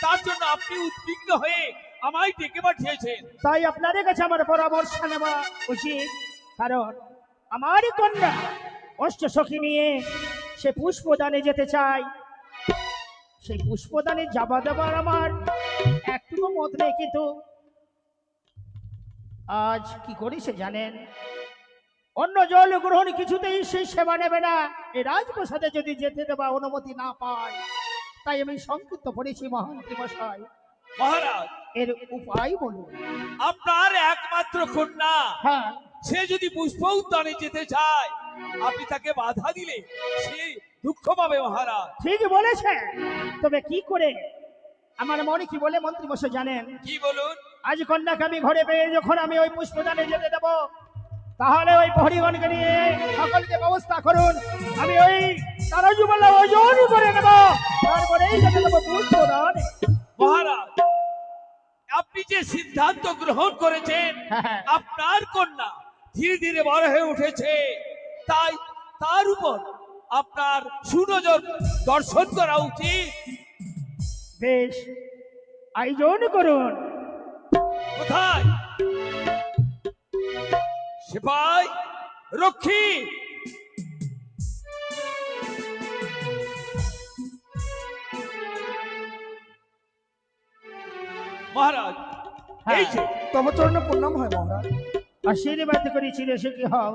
তার জন্য আপনি উদ্বিগ্ন হয়ে আমায় ডেকে পাঠিয়েছেন? তাই আপনাদের কাছে আমার পরামর্শ নেওয়া উচিত। কারণ আমার কন্যা অষ্ট সখী নিয়ে সে পুষ্পদানে যেতে চায়। সেই পুষ্পদানে যাবা দেবার আমার একটুকু মত নেই। কিন্তু আজ কি করেছে জানেন? অন্য জল গ্রহণ কিছুতেই সেই সেবা নেবে না। এই রাজপ্রাসাদে যদি যেতে দেবা অনুমতি না পায়, তাই আমি সংক্ষিপ্ত পড়েছি মহামন্ত্রী মশাই। মহারাজ এর উপায় বলুন। আপনার একমাত্র কন্যা হ্যাঁ, সে যদি পুষ্প উদ্যানে যেতে চায় আপনি তাকে বাধা দিলে সে দুঃখ পাবে মহারাজ। ঠিক বলেছে। তবে কি করে? আমার মনে কি বলে মন্ত্রী মশাই জানেন? কি বলুন? আজ কন্যাকে আমি ঘরে পেয়ে যখন আমি ওই পুষ্পদানে যেতে দেব, তাহলে ওই প্রহরীগণকে নিয়ে সকলকে ব্যবস্থা করুন। আমি ওই তারাজুমালা ওজন করে নেব, তারপরেই যেতে দেবো পুষ্পদানে। মহারাজ আপনি যে সিদ্ধান্ত গ্রহণ করেছেন, হ্যাঁ, আপনার কন্যা ধীরে ধীরে বড় হয়ে উঠেছে, তাই তার উপর আপনার সুনজর দর্শন করা উচিত। বেশ, আয়োজন করুন। কোথায়? সিপাই, রক্ষী, মহারাজ এই যে তব চরণে প্রণাম হয় মহারাজ। আশীর্বাদ করেছিল সে কি হও।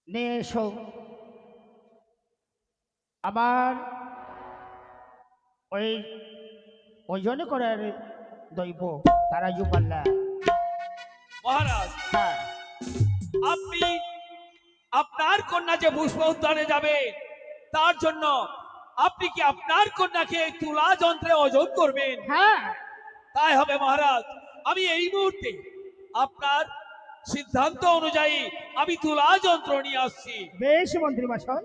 নিয়ে এসো আমার ওই ওজন করার দৈব তারাজুমাল্লা। মহারাজ হ্যাঁ, আপনি আপনার কন্যা যে পুষ্প উদ্যানে যাবে তার জন্য আপনি কি আপনার কন্যাকে তুলা যন্ত্রে ওজন করবেন? হ্যাঁ, তাই হবে মহারাজ। আমি এই মুহূর্তে আপনার সিদ্ধান্ত অনুযায়ী আমি তুলা যন্ত্র নিয়ে আসছি। বেশ মন্ত্রী মশাই।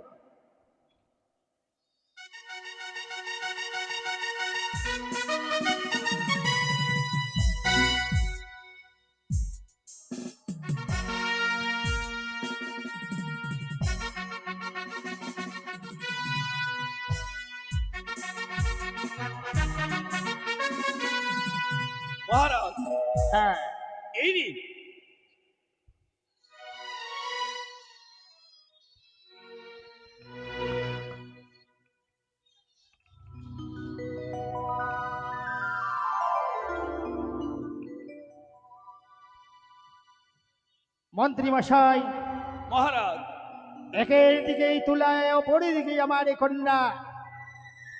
মহারাজ হ্যাঁ, এই নিন। মন্ত্রী মশাই, মহারাজ একের দিকেই তুলায় অপরের দিকে আমার এই কন্যা,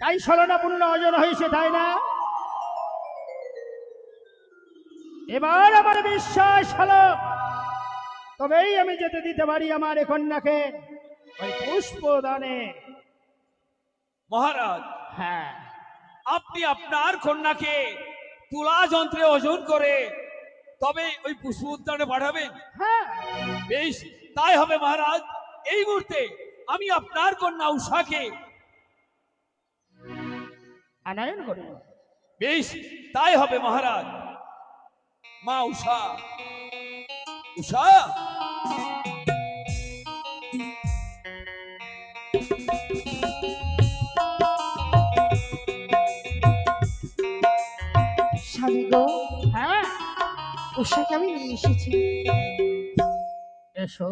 তাই ছলনাপূর্ণ ওজন হয়েছে, তাই না? এবার আমার বিশ্বাস হলো, তবেই আমি যেতে দিতে পারি আমার এই কন্যাকে ওই পুষ্পদানে। মহারাজ হ্যাঁ, আপনি আপনার কন্যাকে তুলা যন্ত্রে ওজন করে তবে ওই পুষ্প উদ্যানে পাঠাবেন? হ্যাঁ, বেশ, তাই হবে মহারাজ। এই মুহূর্তে আমি আপনার কন্যা উষাকে আনয়ন করুন। বেশ, তাই হবে মহারাজ। মা উষা, উষা, স্বামী গো, হ্যাঁ, উষাকে আমি নিয়ে এসেছি। এসো।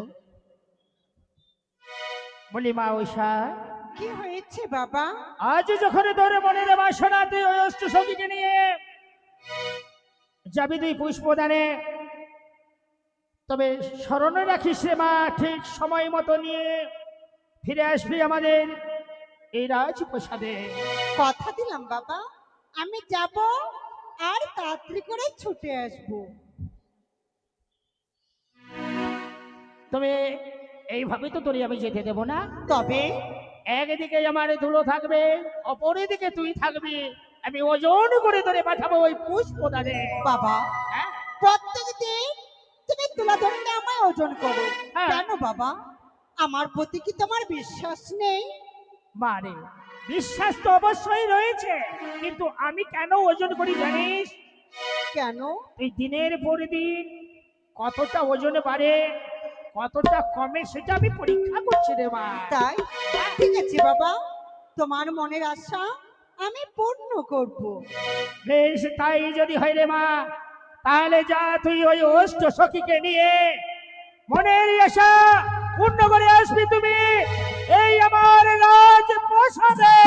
বলি মা উষা, কি হয়েছে বাবা? আজ যখন তোর মনের বাসনা তুই ওই অষ্ট সঙ্গীকে নিয়ে যাবি তুই পুষ্পদানে, তবে স্মরণে রাখিস রে মা, ঠিক সময় মতো নিয়ে ফিরে আসবি আমাদের এই রাজপ্রাসাদে। কথা দিলাম বাবা, আমি যাব আর তাড়াতাড়ি করে ছুটে আসবো। তবে এইভাবে তো তোরে আমি যেতে দেবো না। তবে একদিকে আমার ধুলো থাকবে, অপরদিকে তুই থাকবি। আমি ওজন করে ধরে পাঠাবো ওই পুষ্পদানে। বাবা, হ্যাঁ, প্রত্যেক দিন তুমি তুলা ধরতে আমায় ওজন করো, হ্যাঁ। কেন বাবা? আমার প্রতি কি তোমার বিশ্বাস নেই? মারে, বিশ্বাস তো অবশ্যই রয়েছে, কিন্তু আমি কেন ওজন করি জানিস? কেন? তুই দিনের পর দিন কতটা ওজনে বাড়ে, কতটা কমে, সেটা আমি পরীক্ষা করছি রে মা। তাই? ঠিক আছে বাবা, তোমার মনের আশা আমি পূর্ণ করব। বেশ, তাই যদি হয় রে মা, তাহলে যা তুই ওই অষ্ট সখীকে নিয়ে মনের আশা পূর্ণ করে আসবি তুমি এই আমার রাজপ্রাসাদে।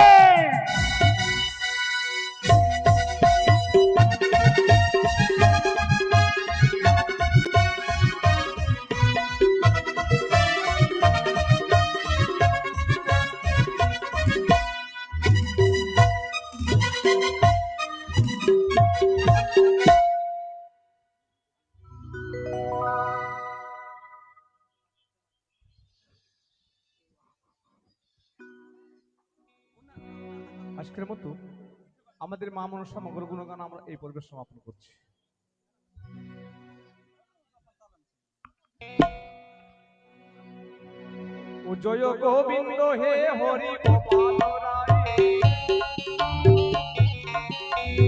আজকের মতো আমাদের মা মনসা মঙ্গল গুণগান আমরা এই পর্বে সমাপন করছি। ও জয় গোবিন্দ হে হরি গোপাল রায়,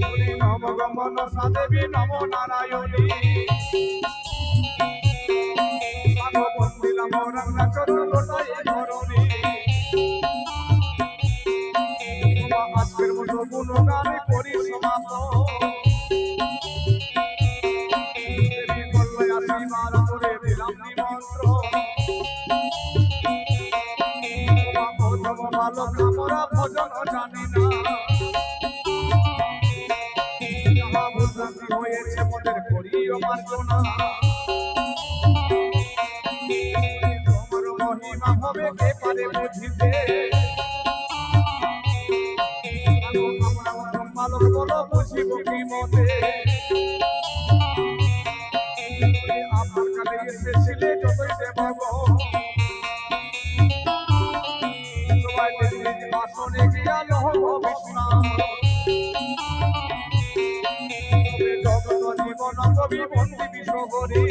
হরি নম গমন সাদেবী নম নারায়ণী, মানব বন্দিলাম রান্না চরণ লোটায় ধরণী। আজকের মতো গুণগান করি সমাপন। দেবী কল্যায় আশীর্বাদ করে দিলাম নিমন্ত্রণ। ভালো আমরা ভজন জানি না, হয়েছে মোদের করিও মার্জনা। তোমার মহিমা হবে কে পারে বুঝিতে, মালক বলো বুঝিব কি মতে। আপনার কাছে এসেছিলে যতই দেব ছবি বন্দি বিষগরে